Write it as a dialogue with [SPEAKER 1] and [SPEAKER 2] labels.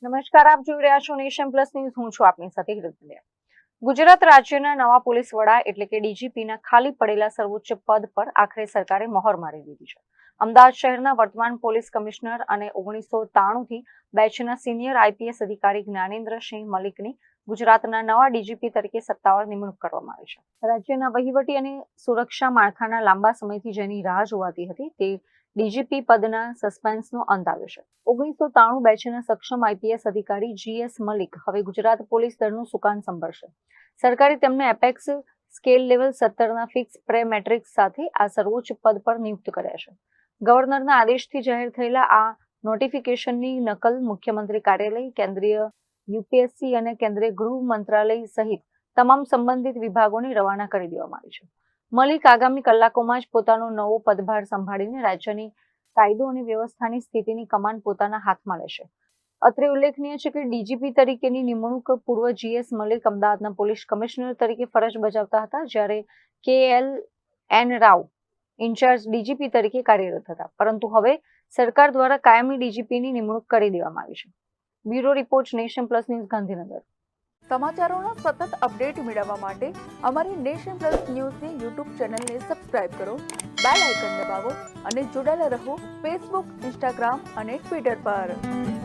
[SPEAKER 1] નમસ્કાર, આપ જોઈ રહ્યા છો નેશન પ્લસ ન્યૂઝ. હું છું આપની સાથે હિરલ. ગુજરાત રાજ્યના નવા પોલીસ વડા એટલે કે ડીજીપીના ખાલી પડેલા સર્વોચ્ચ પદ પર આખરે સરકારે મહોર મારી દીધી છે. અમદાવાદ શહેરના વર્તમાન પોલીસ કમિશનર અને 1993થી બેચના સિનિયર આઈપીએસ અધિકારી જ્ઞાનેન્દ્રસિંહ મલિકની ગુજરાતના નવા ડીજીપી તરીકે સત્તાવાર નિમણૂક કરવામાં આવી છે. રાજ્યના વહીવટી અને સુરક્ષા માળખાના લાંબા સમયથી જેની રાહ જોવાતી હતી તે ડીજીપી પદના સસ્પેન્સનો અંત આવ્યો છે. 1993 બેચના સક્ષમ આઈપીએસ અધિકારી જીએસ મલિક હવે ગુજરાત પોલીસ દળનું સુકાન સંભાળશે. સરકારે તેમને એપેક્સ સ્કેલ લેવલ 17ના ફિક્સ પ્રે મેટ્રિક્સ સાથે આ સર્વોચ્ચ પદ પર નિયુક્ત કર્યા છે. ગવર્નરના આદેશથી જાહેર થયેલા આ નોટિફિકેશનની નકલ મુખ્યમંત્રી કાર્યાલય, કેન્દ્રીય યુપીએસસી અને કેન્દ્રીય ગૃહ મંત્રાલય સહિત તમામ સંબંધિત વિભાગોને રવાના કરી દેવામાં આવી છે. મલિક આગામી કલાકોમાં જ પોતાનો નવો પદભાર સંભાળીને રાજ્યની કાયદો અને વ્યવસ્થાની સ્થિતિની કમાન પોતાના હાથમાં લેશે. અત્રે ઉલ્લેખનીય છે કે ડીજીપી તરીકેની નિમણૂક પૂર્વ જીએસ મલિક અમદાવાદના પોલીસ કમિશનર તરીકે ફરજ બજાવતા હતા, જ્યારે KLN રાવ ઇન્ચાર્જ ડીજીપી તરીકે કાર્યરત હતા, પરંતુ હવે સરકાર દ્વારા કાયમી ડીજીપીની નિમણૂક કરી દેવામાં આવી છે. Bureau report, nation plus news, Gandhinagar.
[SPEAKER 2] સમાચારોનો સતત અપડેટ મેળવવા માટે અમારી નેશન પ્લસ ન્યૂઝની યુટ્યુબ ચેનલને સબસ્ક્રાઇબ કરો, બેલ આઇકન દબાવો અને જોડાયેલા રહો ફેસબુક, ઇન્સ્ટાગ્રામ અને ટ્વિટર પર.